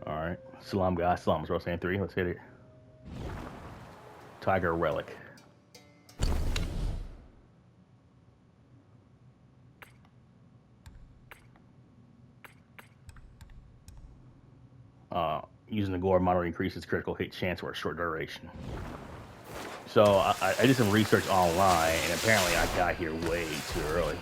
Alright. Salam, guys. Salam. Is saying 3. Let's hit it. Tiger Relic. Using the gore model increases critical hit chance for a short duration. So I did some research online, and apparently I got here way too early.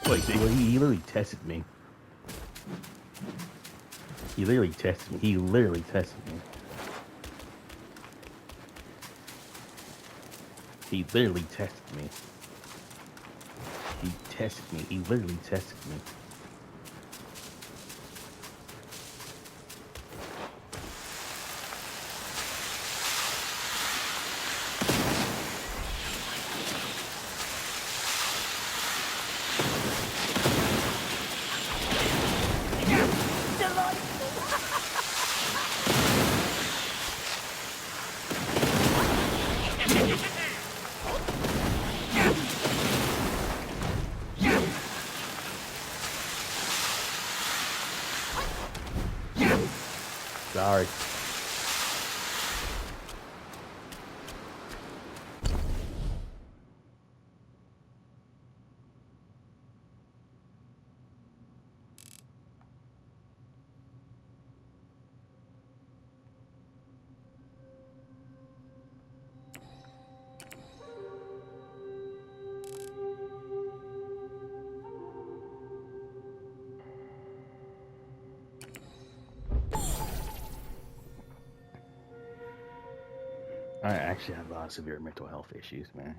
Wait, he literally tested me. He literally tested me. He literally tested me. He literally tested me. He tested me. He literally tested me. Sorry. I actually have a lot of severe mental health issues, man.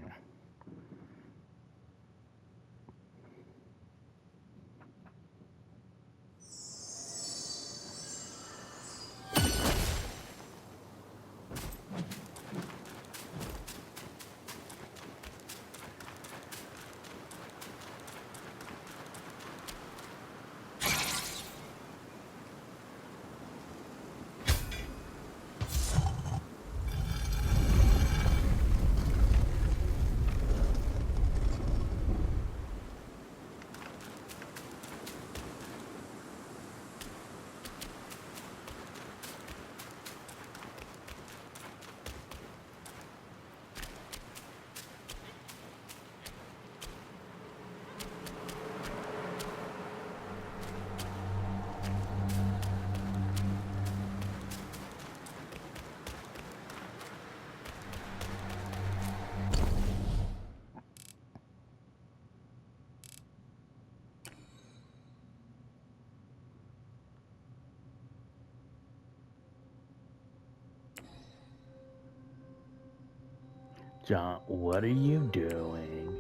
John, what are you doing?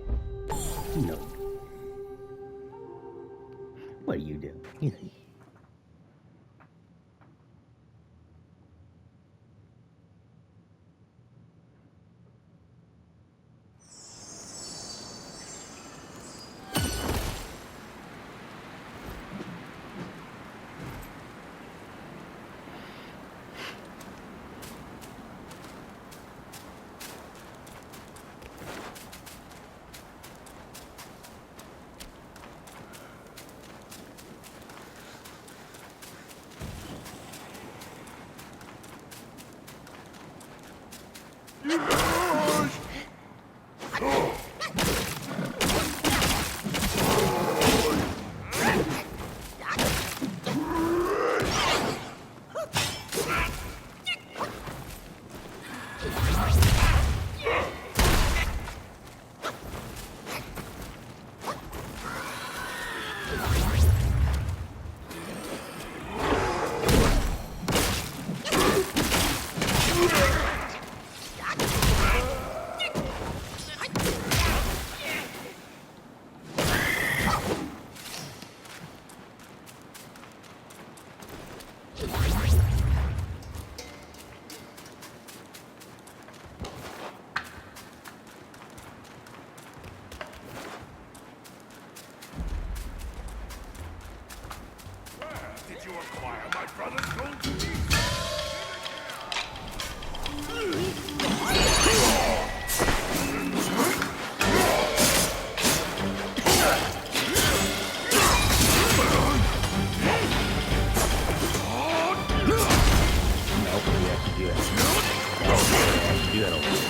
No. What are you doing? do that over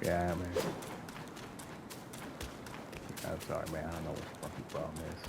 Yeah, man. I'm sorry, man. I don't know what the fucking problem is.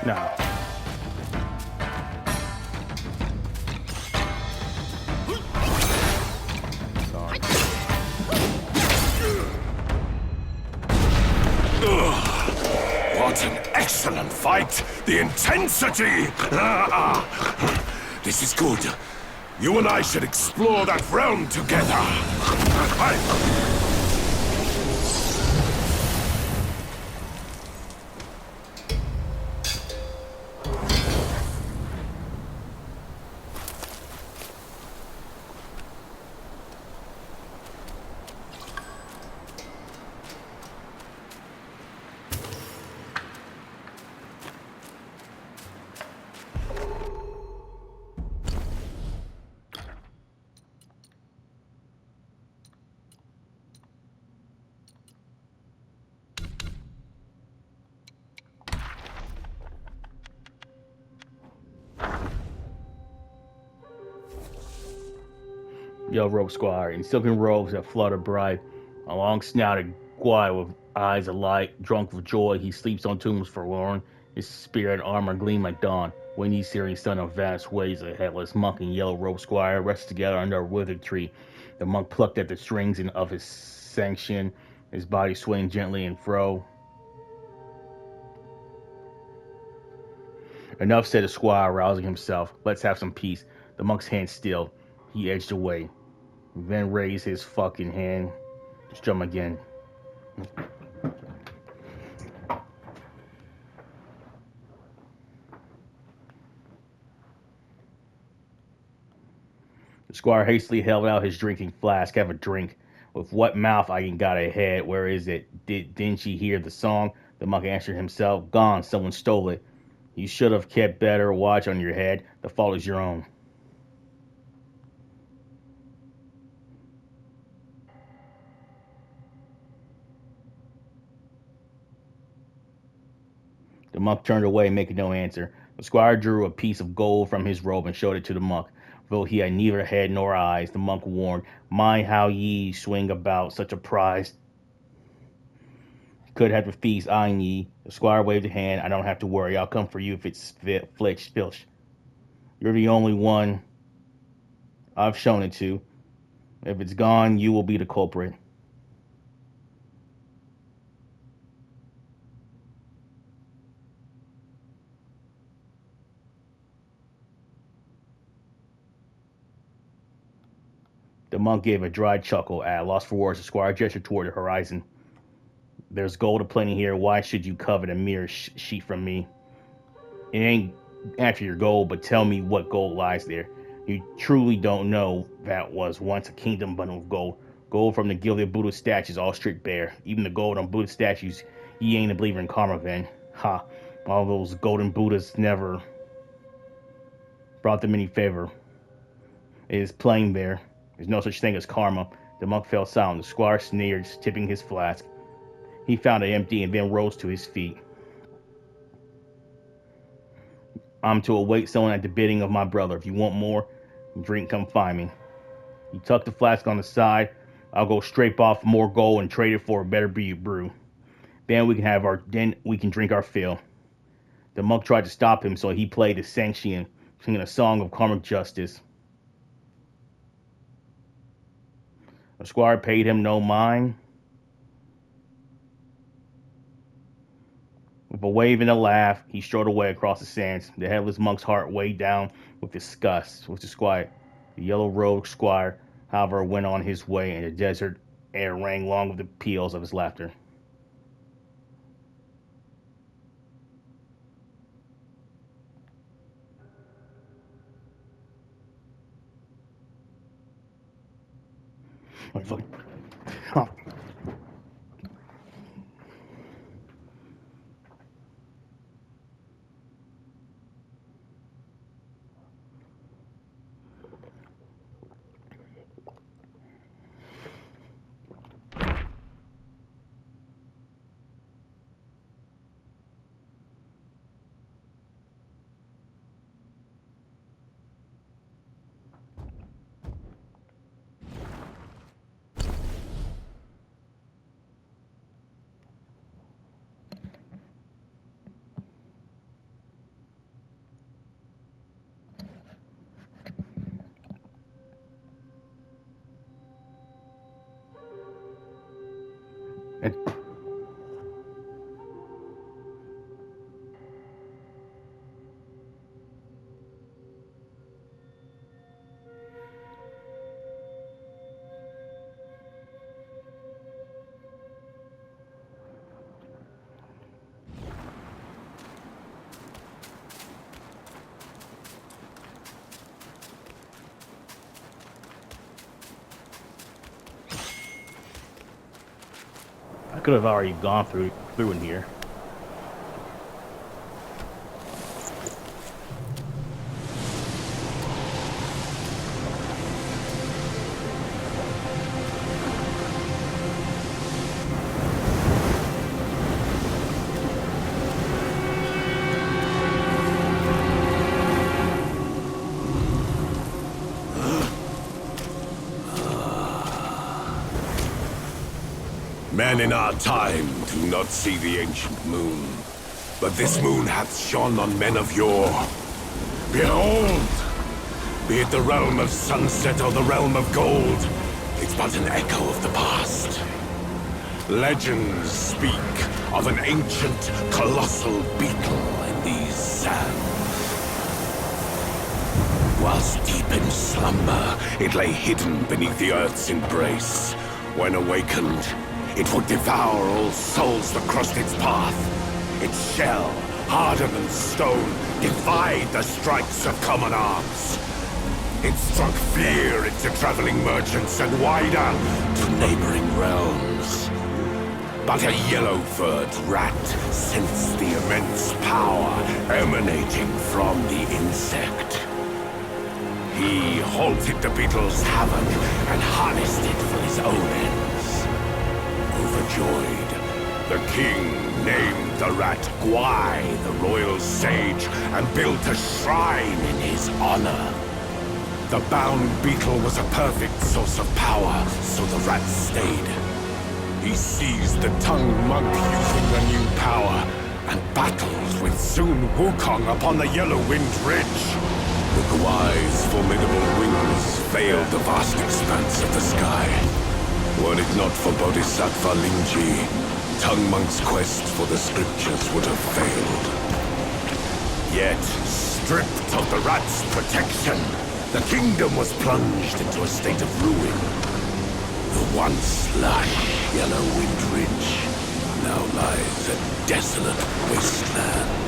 No. Sorry. What an excellent fight! The intensity! This is good. You and I should explore that realm together. Yo, rope squire, in silken robes that flutter bright, a long-snouted guy with eyes alight, drunk with joy, he sleeps on tombs forlorn. His spirit and armor gleam like dawn. When ye searing sun of vast ways, a headless monk and yellow rope squire rest together under a withered tree. The monk plucked at the strings of his sanction, his body swaying gently and fro. Enough, said the squire, rousing himself. Let's have some peace. The monk's hand still. He edged away, then raised his fucking hand to strum again. The squire hastily held out his drinking flask. Have a drink. With what mouth I ain't got a head? Where is it? Didn't she hear the song? The monk answered himself. Gone. Someone stole it. You should have kept better watch on your head. The fault is your own. The monk turned away, making no answer. The squire drew a piece of gold from his robe and showed it to the monk. Though he had neither head nor eyes, the monk warned, mind how ye swing about such a prize. Could have the feast, eyeing ye. The squire waved a hand. I don't have to worry. I'll come for you if it's filch. You're the only one I've shown it to. If it's gone, you will be the culprit. The monk gave a dry chuckle. At a loss for words, the squire gestured toward the horizon. There's gold aplenty here. Why should you covet a mere sheet from me? It ain't after your gold, but tell me what gold lies there. You truly don't know that was once a kingdom bundle of gold. Gold from the gilded Buddha statues all stripped bare. Even the gold on Buddha statues, ye ain't a believer in karma then. Ha, all those golden Buddhas never brought them any favor. It is plain there. There's no such thing as karma. The monk fell silent. The squire sneered, tipping his flask. He found it empty and then rose to his feet. I'm to await someone at the bidding of my brother. If you want more, drink, come find me. He tucked the flask on the side. I'll go scrape off more gold and trade it for a better brew. Then we can drink our fill. The monk tried to stop him, so he played his sanction, singing a song of karmic justice. The squire paid him no mind. With a wave and a laugh, he strode away across the sands. The headless monk's heart weighed down with disgust, with disquiet. The yellow-robed squire, however, went on his way, and the desert air rang long with the peals of his laughter. Oh. And I could have already gone through in here. Men in our time do not see the ancient moon, but this moon hath shone on men of yore. Behold! Be it the realm of sunset or the realm of gold, It's but an echo of the past. Legends speak of an ancient, colossal beetle in these sands. Whilst deep in slumber, it lay hidden beneath the earth's embrace. When awakened, it would devour all souls that crossed its path. Its shell, harder than stone, defied the strikes of common arms. It struck fear into traveling merchants and wider to neighboring realms. But a yellow-furred rat sensed the immense power emanating from the insect. He halted the beetle's havoc and harnessed it for his own ends. Overjoyed, the king named the rat Gwai, the royal sage, and built a shrine in his honor. The bound beetle was a perfect source of power, so the rat stayed. He seized the Tongue Monk using the new power, and battled with Sun Wukong upon the Yellow Wind Ridge. The Gwai's formidable wings veiled the vast expanse of the sky. Were it not for Bodhisattva Lingji, Tongue Monk's quest for the scriptures would have failed. Yet, stripped of the rat's protection, the kingdom was plunged into a state of ruin. The once lush Yellow Wind Ridge now lies a desolate wasteland.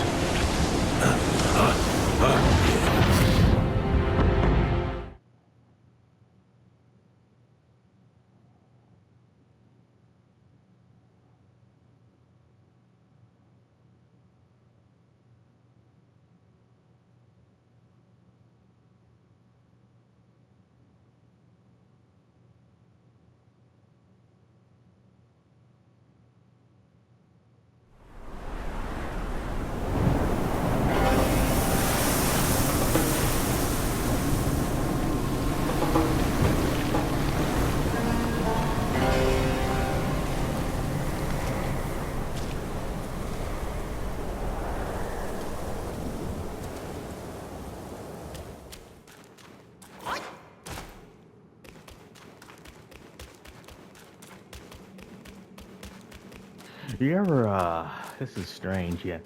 You ever, this is strange, yeah.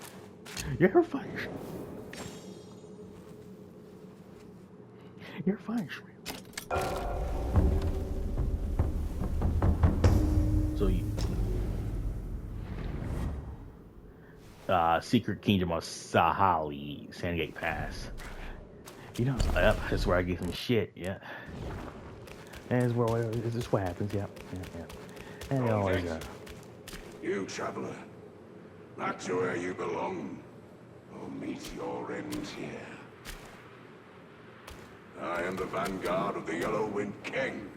You ever find so you, Secret Kingdom of Sahali, Sandgate Pass. You know, yep, that's where I get some shit, yeah. And this is what happens, yep, yeah. And it always, You, traveler, back to where you belong, or meet your end here. I am the vanguard of the Yellow Wind King.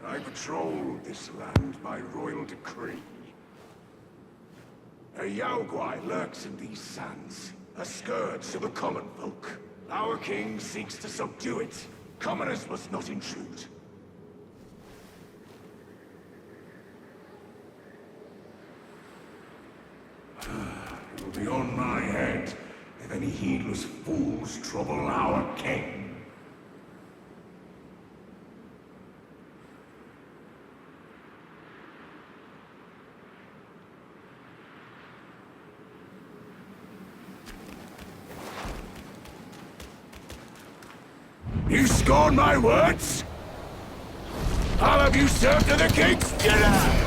I patrol this land by royal decree. A Yaoguai lurks in these sands, a scourge to the common folk. Our king seeks to subdue it. Commoners must not intrude. It will be on my head if any heedless fools trouble our king. You scorn my words? I'll have you served to the king's dinner!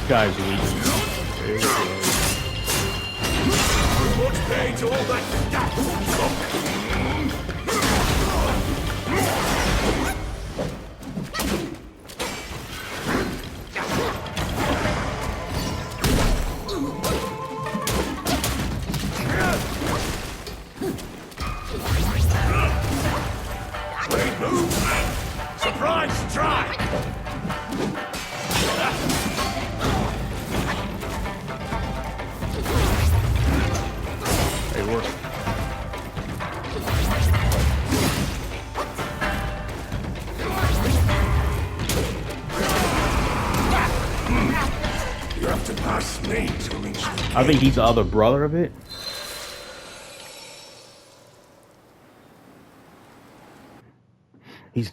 Guy's weak. What pay to all that stuff? Great move! Surprise strike! You have to pass me to reach the king. I think he's the other brother of it. He's...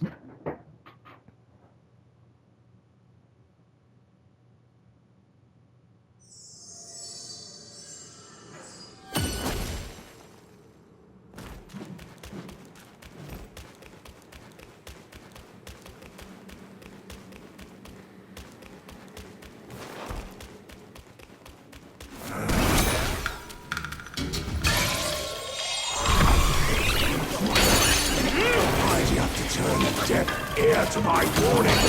Why'd you have to turn a deaf ear to my warning?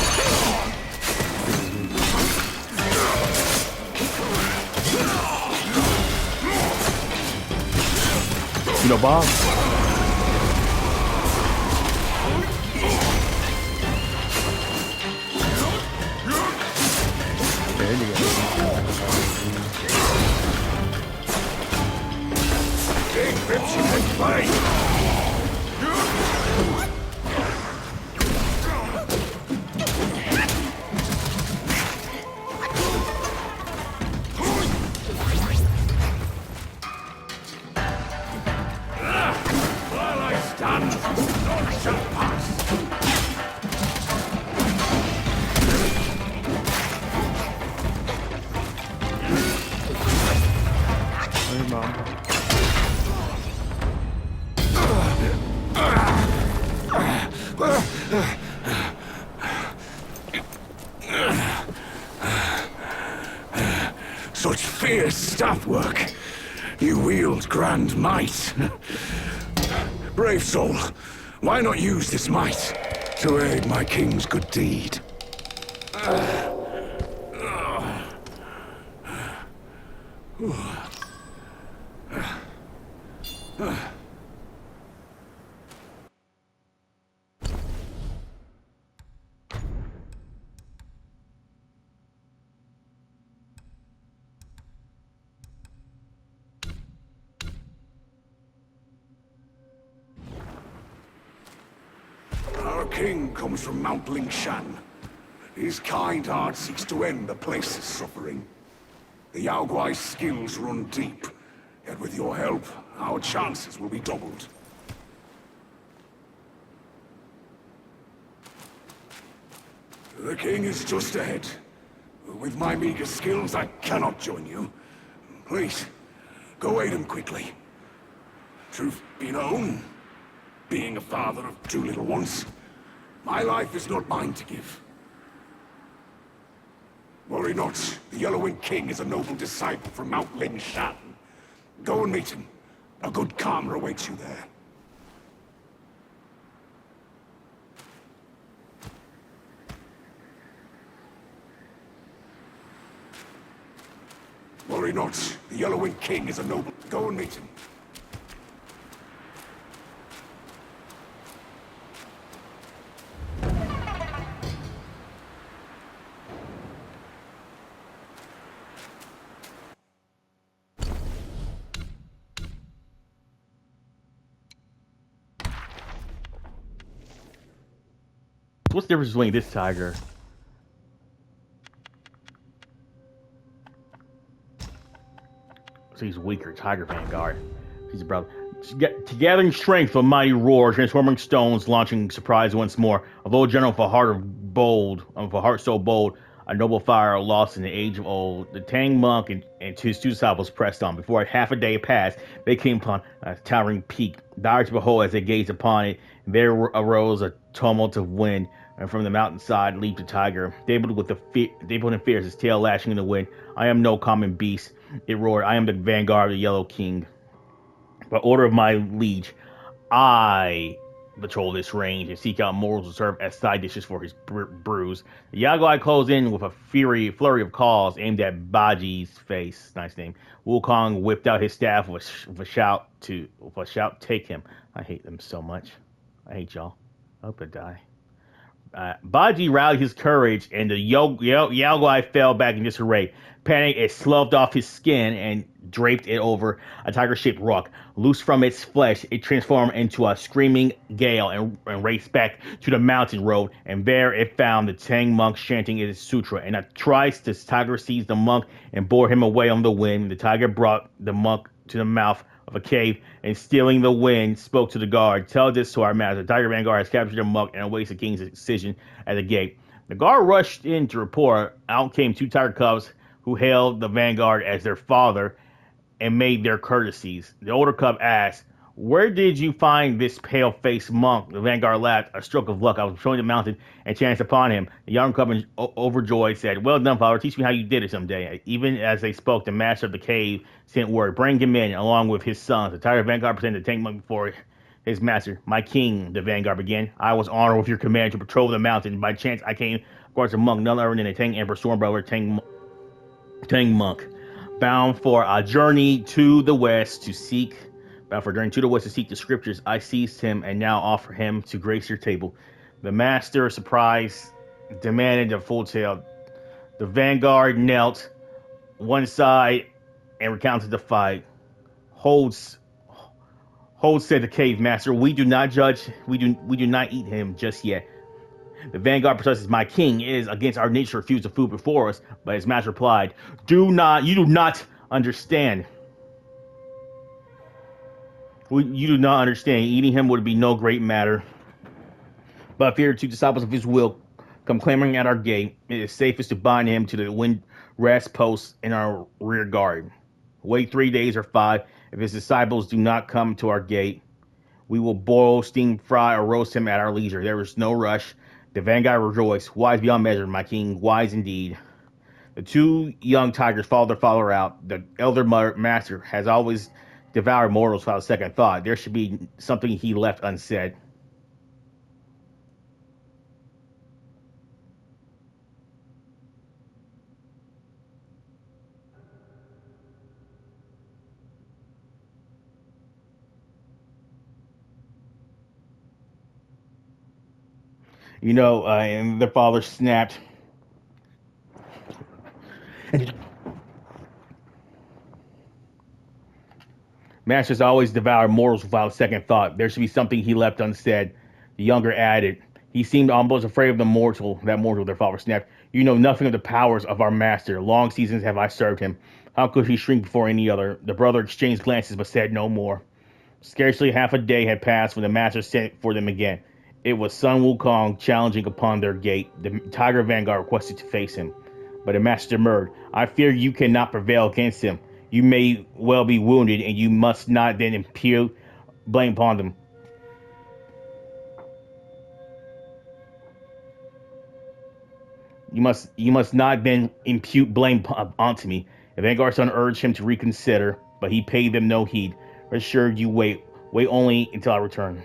You know, Bob? There you go. Big rips you can play. While I stand, none shall pass. Hey, Mom. Such fierce staff work. You wield grand might. Brave soul, why not use this might to aid my king's good deed? Our king comes from Mount Lingshan. His kind heart seeks to end the place's suffering. The Yao Guai's skills run deep, yet with your help, our chances will be doubled. The king is just ahead. With my meager skills, I cannot join you. Please, go aid him quickly. Truth be known, being a father of two little ones, my life is not mine to give. Worry not, the Yellow-Winged King is a noble disciple from Mount Lingshan. Go and meet him. A good karma awaits you there. Worry not, the Yellow-Winged King is a noble... Go and meet him. What's the difference between this tiger? So he's weaker. Tiger Vanguard. He's a brother. Gathering strength with a mighty roar, transforming stones, launching surprise once more. Although general of a heart so bold, a noble fire lost in the age of old. The Tang monk and his two disciples pressed on. Before half a day passed, they came upon a towering peak. Dire to behold as they gazed upon it. There arose a tumult of wind, and from the mountainside leaped a tiger, dabbled in fierce, his tail lashing in the wind. I am no common beast, it roared. I am the vanguard of the Yellow King. By order of my liege, I patrol this range and seek out mortals to serve as side dishes for his brews. The Yaguai closed in with a flurry of calls aimed at Baji's face. Nice name. Wukong whipped out his staff with a shout, take him. I hate them so much. I hate y'all. I hope I die. Baji rallied his courage, and the Yao Guai fell back in disarray. Panic, it sloughed off his skin and draped it over a tiger-shaped rock. Loose from its flesh, it transformed into a screaming gale and raced back to the mountain road. And there it found the Tang monk chanting its sutra. And thrice the tiger seized the monk and bore him away on the wind. The tiger brought the monk to the mouth of a cave, and stealing the wind, spoke to the guard. Tell this to our master. The Tiger Vanguard has captured the monk and awaits the king's decision at the gate. The guard rushed in to report. Out came two tiger cubs who hailed the Vanguard as their father and made their courtesies. The older cub asked, "Where did you find this pale-faced monk?" The Vanguard laughed. "A stroke of luck. I was patrolling the mountain and chanced upon him." The young cub, overjoyed, said, "Well done, father. Teach me how you did it someday." Even as they spoke, the master of the cave sent word, "Bring him in, along with his sons." The Tiger Vanguard presented the Tank monk before his master. "My king," the Vanguard began, "I was honored with your command to patrol the mountain. By chance, I came across a monk, none other than the Tang Emperor Stormbrother Tang monk, bound for a journey to the west to seek the scriptures. I seized him and now offer him to grace your table." The master, surprised, demanded the full tale. The Vanguard knelt one side and recounted the fight. Holds said the cave master, "We do not judge. We do not eat him just yet." The Vanguard protested, "My king, it is against our nature to refuse the food before us." But his master replied, You do not understand. You do not understand. Eating him would be no great matter. But if here two disciples of his will come clamoring at our gate, it is safest to bind him to the wind rest post in our rear guard. Wait 3 days or 5. If his disciples do not come to our gate, we will boil, steam, fry, or roast him at our leisure. There is no rush. The Vanguard rejoiced. "Wise beyond measure, my king, wise indeed." The two young tigers followed their father out. The elder master has always devoured mortals without a second thought. There should be something he left unsaid. And the father snapped. Masters always devour mortals without second thought. There should be something he left unsaid. The younger added. He seemed almost afraid of that mortal, their father snapped. "You know nothing of the powers of our master. Long seasons have I served him. How could he shrink before any other?" The brother exchanged glances but said no more. Scarcely half a day had passed when the master sent for them again. It was Sun Wukong challenging upon their gate. The Tiger Vanguard requested to face him. But the master demurred. "I fear you cannot prevail against him. You may well be wounded, and you must not then impute blame upon them." You must not then impute blame onto me." The Vanguard son urged him to reconsider, but he paid them no heed. "Rest assured, you wait. Wait only until I return."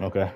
Okay.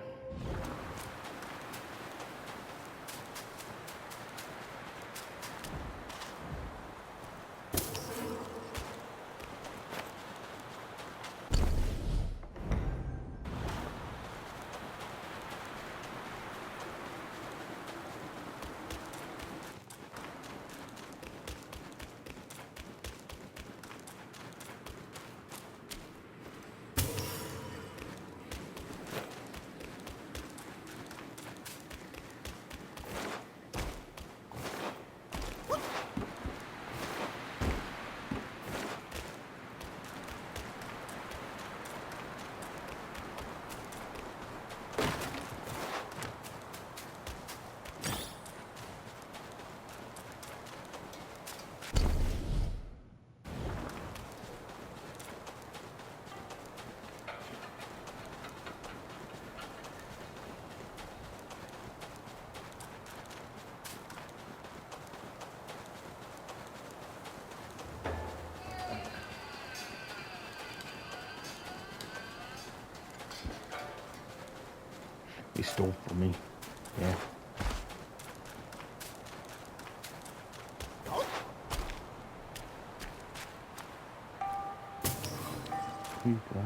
They stole from me. Yeah. You go.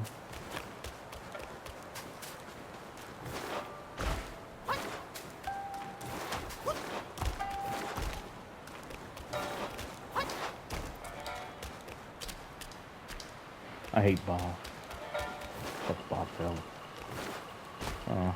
I hate Bob. Fuck Bob Bell. Yeah.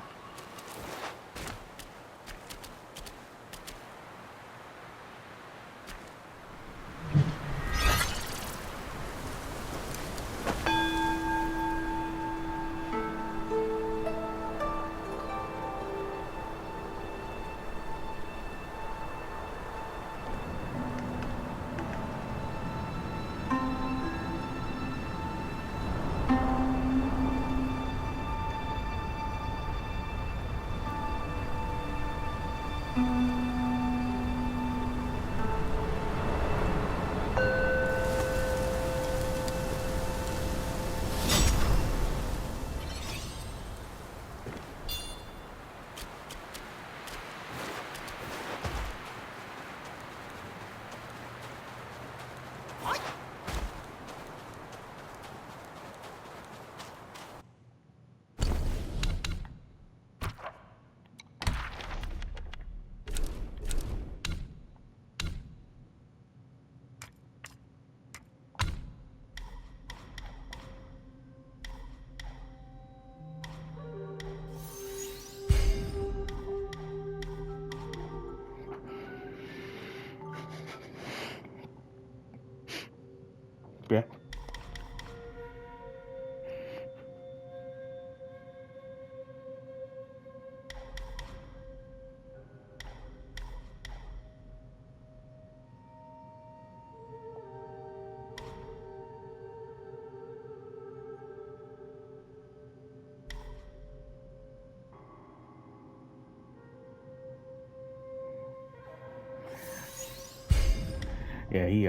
Yeah, he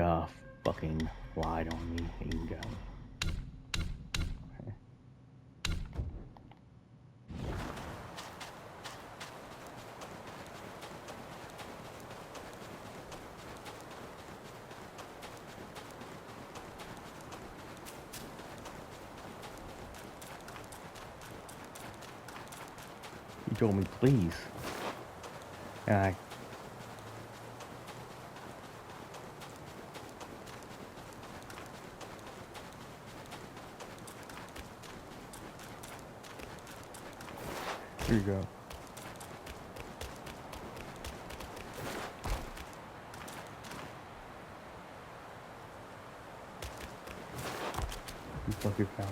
fucking lied on me. He got me. He told me please. And I here you go. You fucking foul.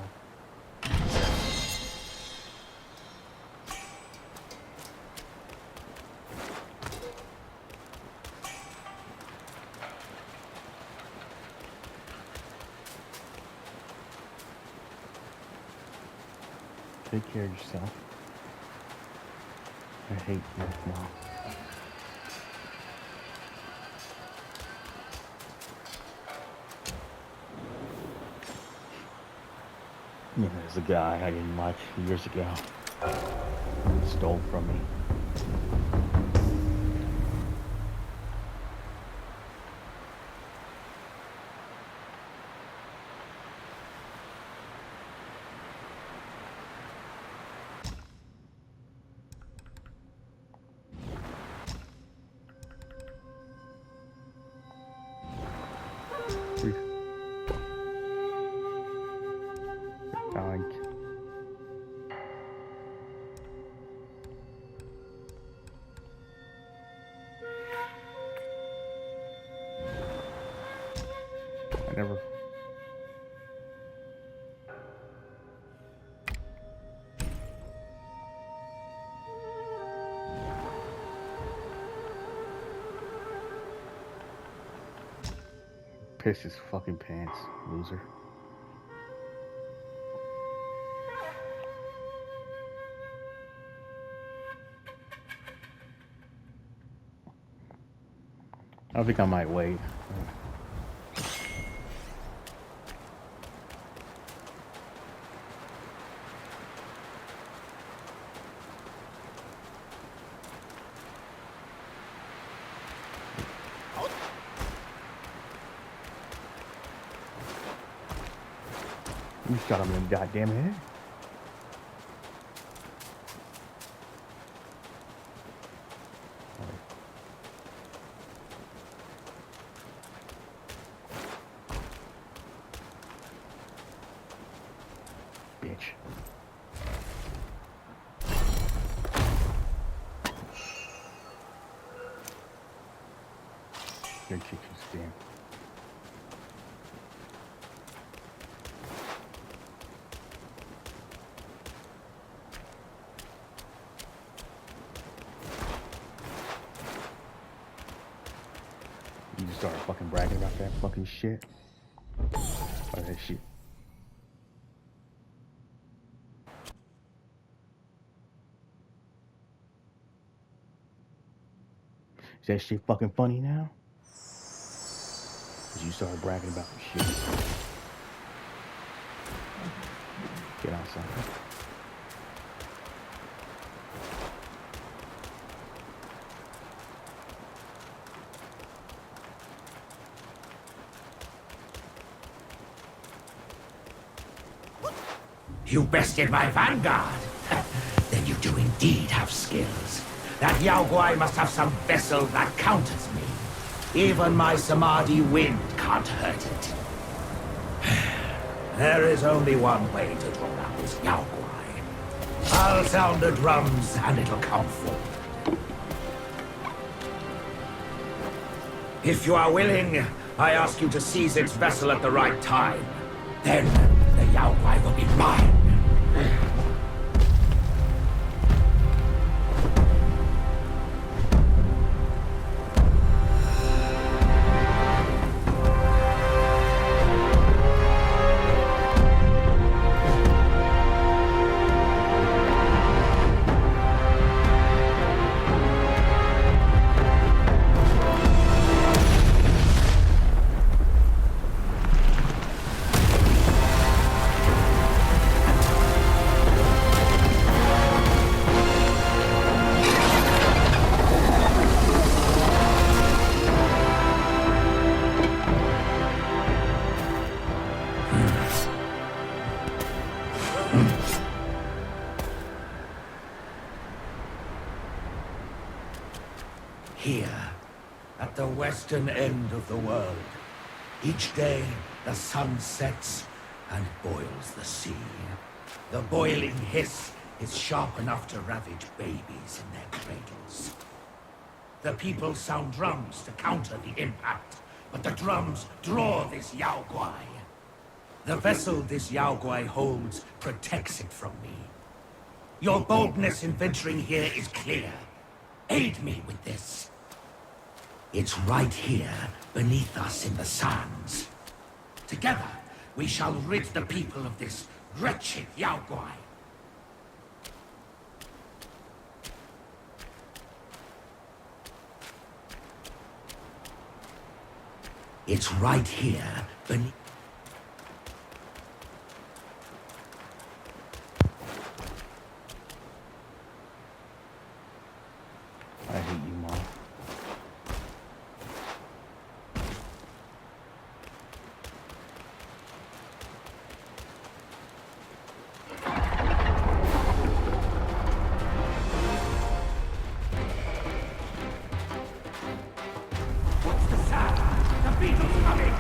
Take care of yourself. I hate you now. Yeah, there's a guy I didn't like years ago. He stole from me. I never. Piss his fucking pants, loser. I think I might wait. You shot him in the goddamn head. Bitch. Your chick is damn. You just started fucking bragging about that fucking shit. About that shit. Is that shit fucking funny now? Cause you started bragging about the shit. Get outside. You bested my vanguard. Then you do indeed have skills. That Yao Guai must have some vessel that counters me. Even my Samadhi wind can't hurt it. There is only one way to draw out this Yao Guai. I'll sound the drums and it'll come forward. If you are willing, I ask you to seize its vessel at the right time. Then the Yao Guai will be mine. Here, at the western end of the world, each day the sun sets and boils the sea. The boiling hiss is sharp enough to ravage babies in their cradles. The people sound drums to counter the impact, but the drums draw this Yao Guai. The vessel this Yao Guai holds protects it from me. Your boldness in venturing here is clear. Aid me with this. It's right here, beneath us in the sands. Together, we shall rid the people of this wretched Yao Guai. It's right here, beneath... I hate you, Mom. What's the sound? The beetle's coming!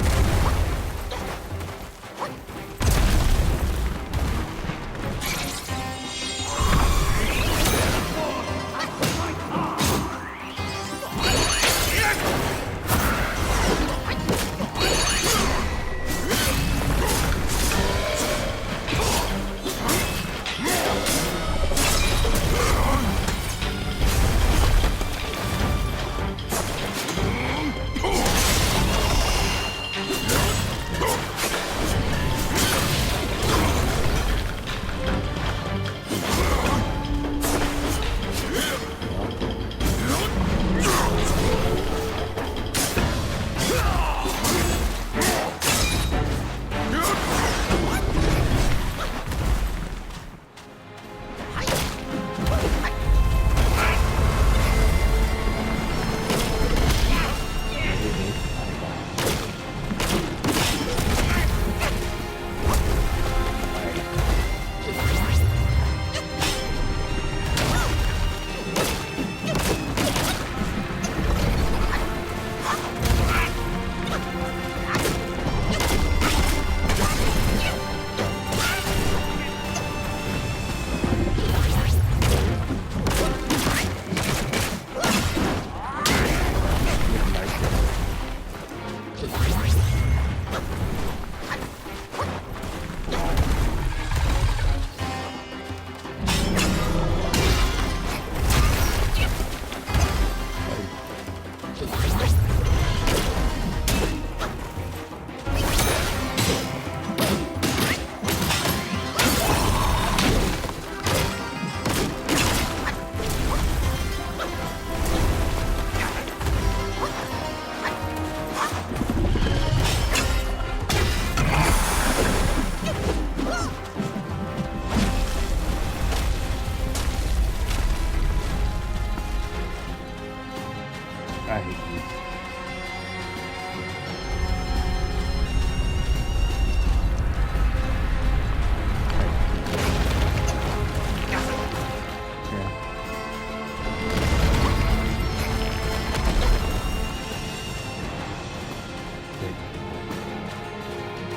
I hate you.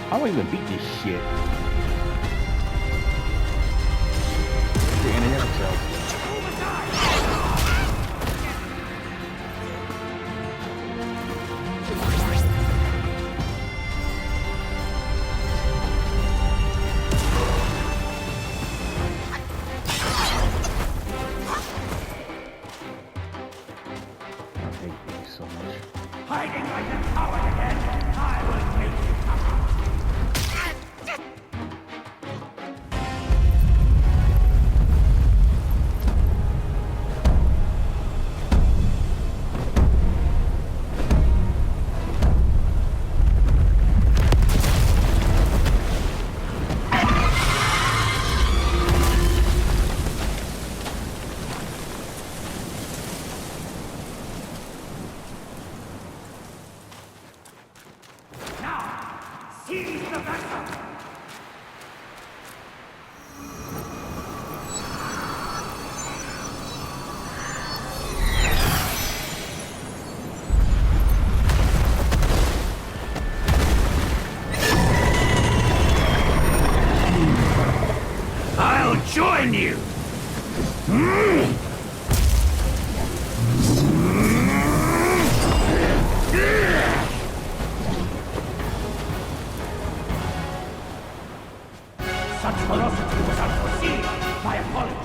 How do I even beat this shit? The internet itself. I hate these so much. Hiding like a coward again? I will make you tougher. Seize the vessel! I'll join you! Such ferocity was unforeseen. My apologies.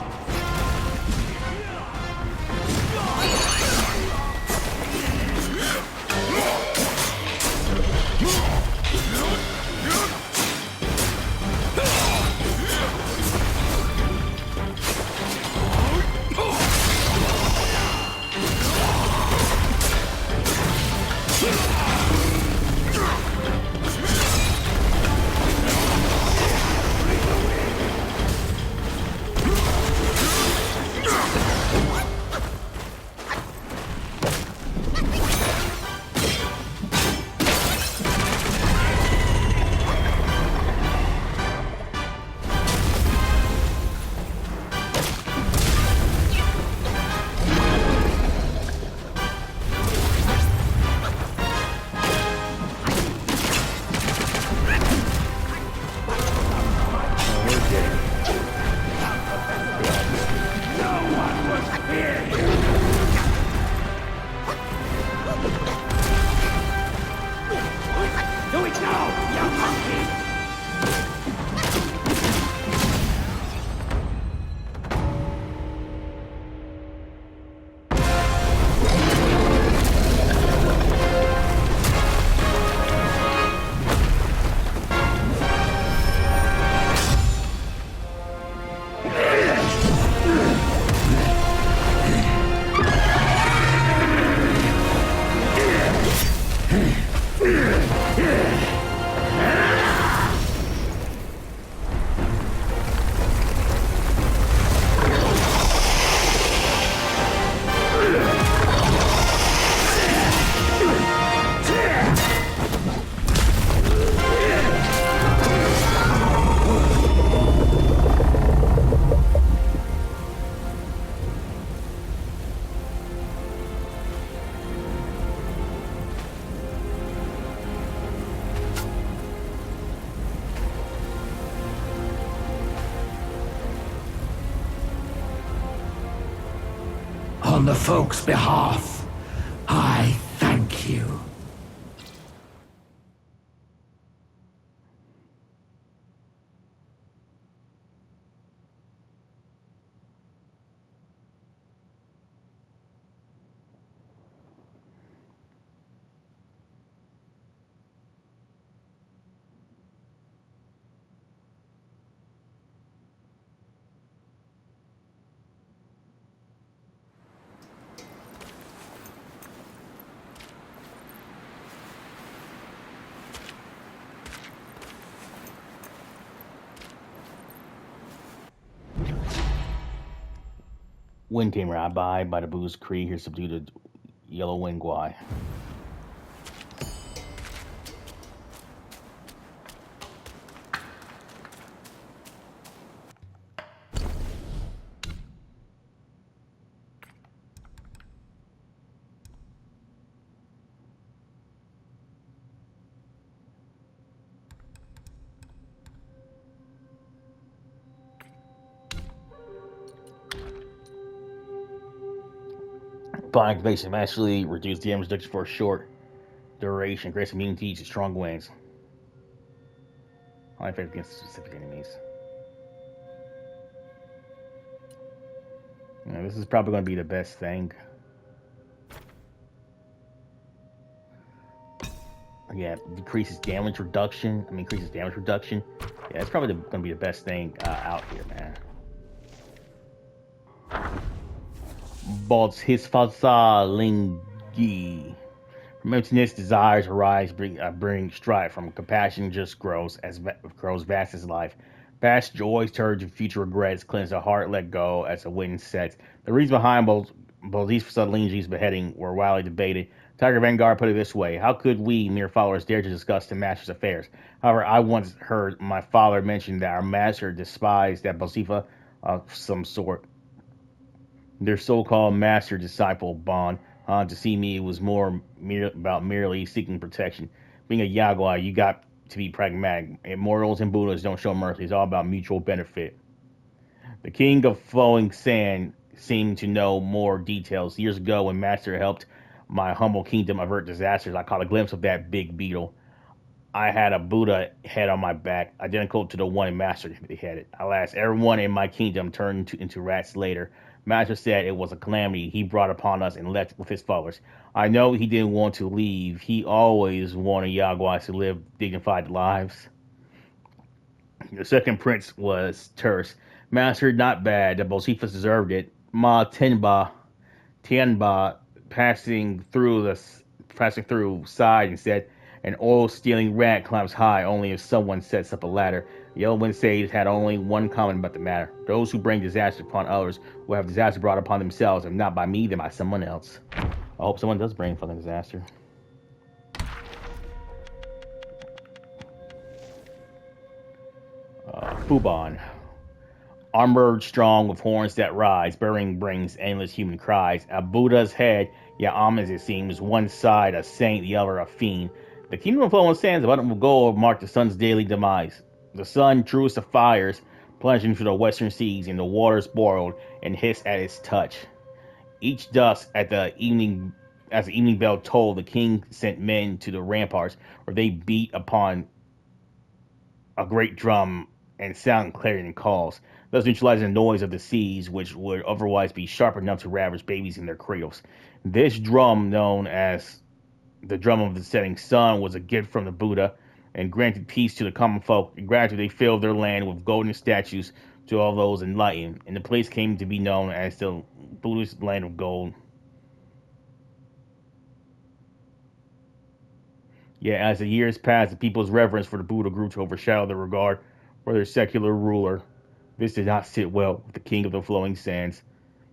Do it now, young monkey! On the folks' behalf, I thank you. Wind came around by the Boo's Cree. Here subdued Yellow Wind Guai. Flying activation actually reduce damage reduction for a short duration, grants immunity to strong winds. Only effect against specific enemies. This is probably going to be the best thing. Yeah, decreases damage reduction. Increases damage reduction. Yeah, it's probably going to be the best thing out here, man. Balt's his Lingi. From emptiness, desires arise, bring strife. From compassion, just grows vast as life. Past joys turn to future regrets. Cleanse the heart, let go as the wind sets. The reasons behind both these Lingi's beheading were widely debated. Tiger Vanguard put it this way: how could we, mere followers, dare to discuss the master's affairs? However, I once heard my father mention that our master despised that Bozifa of some sort. Their so-called master-disciple bond. To see me, it was about merely seeking protection. Being a Yaguai, you got to be pragmatic. Immortals and Buddhas don't show mercy. It's all about mutual benefit. The king of flowing sand seemed to know more details. Years ago, when Master helped my humble kingdom avert disasters, I caught a glimpse of that big beetle. I had a Buddha head on my back, identical to the one Master beheaded. Alas, everyone in my kingdom turned into rats later. Master said it was a calamity he brought upon us and left with his followers. I know he didn't want to leave. He always wanted Yaguais to live dignified lives. The second prince was terse. Master, not bad. The Bocephus deserved it. Ma Tianba, passing through, sighed and said, an oil-stealing rat climbs high only if someone sets up a ladder. Yellow Wind Sage had only one comment about the matter. Those who bring disaster upon others will have disaster brought upon themselves, if not by me, then by someone else. I hope someone does bring fucking disaster. Fubon. Armored strong with horns that rise, burying brings endless human cries. A Buddha's head, as it seems, one side a saint, the other a fiend. The kingdom of flowing sands, abundant with gold, marked the sun's daily demise. The sun, truest of fires, plunged into the western seas, and the waters boiled and hissed at its touch. Each dusk, as the evening bell tolled, the king sent men to the ramparts, where they beat upon a great drum and sound clarion calls, thus neutralizing the noise of the seas, which would otherwise be sharp enough to ravage babies in their cradles. This drum, known as the drum of the setting sun, was a gift from the Buddha and granted peace to the common folk. And gradually they filled their land with golden statues to all those enlightened, and the place came to be known as the Buddhist land of gold. As the years passed, the people's reverence for the Buddha grew to overshadow their regard for their secular ruler. This did not sit well with the king of the flowing sands.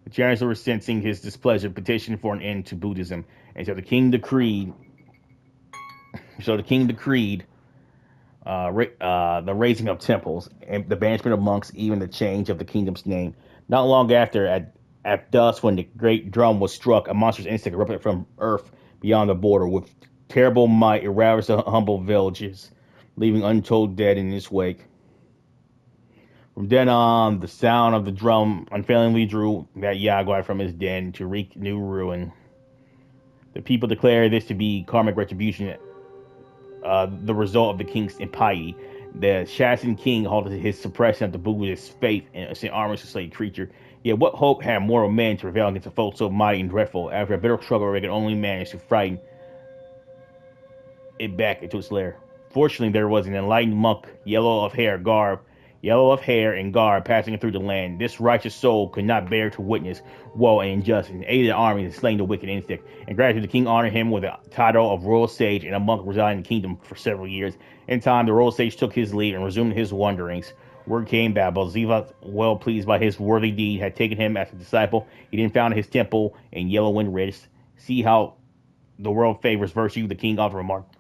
The chancellor, sensing his displeasure, petitioned for an end to Buddhism, and so the king decreed the raising of temples and the banishment of monks, even the change of the kingdom's name. Not long after, at dusk, when the great drum was struck, a monstrous insect erupted from earth beyond the border. With terrible might, it ravaged the humble villages, leaving untold dead in its wake. From then on, the sound of the drum unfailingly drew that Yaguai from his den to wreak new ruin. The people declare this to be karmic retribution, the result of the king's impiety. The Shastin king halted his suppression of the Buddhist faith and sent armies to slay the creature. Yet what hope had mortal men to prevail against a foe so mighty and dreadful? After a bitter struggle, they could only manage to frighten it back into its lair. Fortunately, there was an enlightened monk, yellow of hair and garb, passing through the land. This righteous soul could not bear to witness woe and injustice, and aided the army in slaying the wicked insect. And gratitude, the king honored him with the title of royal sage, and a monk resided in the kingdom for several years. In time, the royal sage took his leave and resumed his wanderings. Word came that Boziva, well pleased by his worthy deed, had taken him as a disciple. He then founded his temple in Yellow Wind Ridge, See how the world favors virtue, the king often remarked.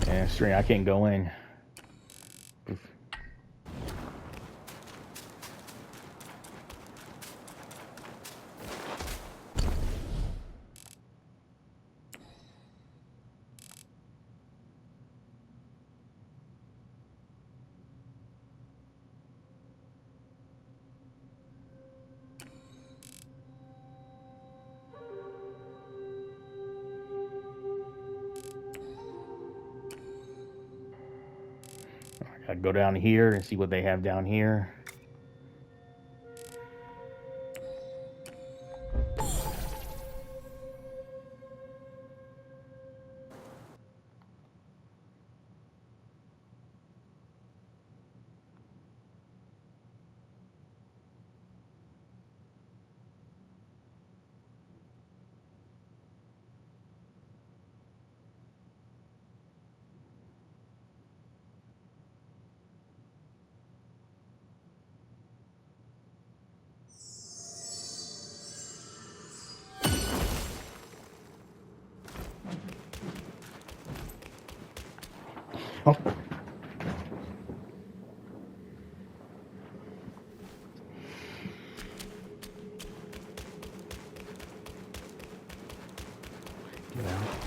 Yeah, strange. I can't go in. I gotta go down here and see what they have down here. Oh. Get out.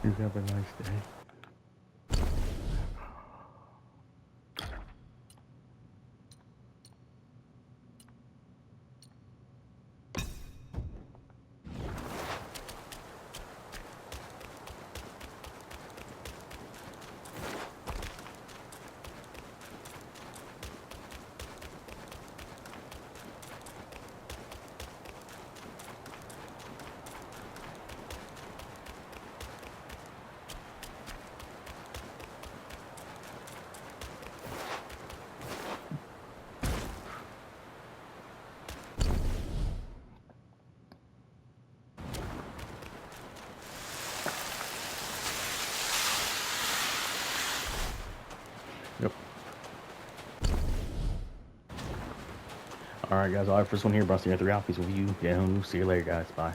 You have a nice day. Yep. All right, guys. All right, first one here. Brought to you 3 out. Peace with you. Yeah, see you later, guys. Bye.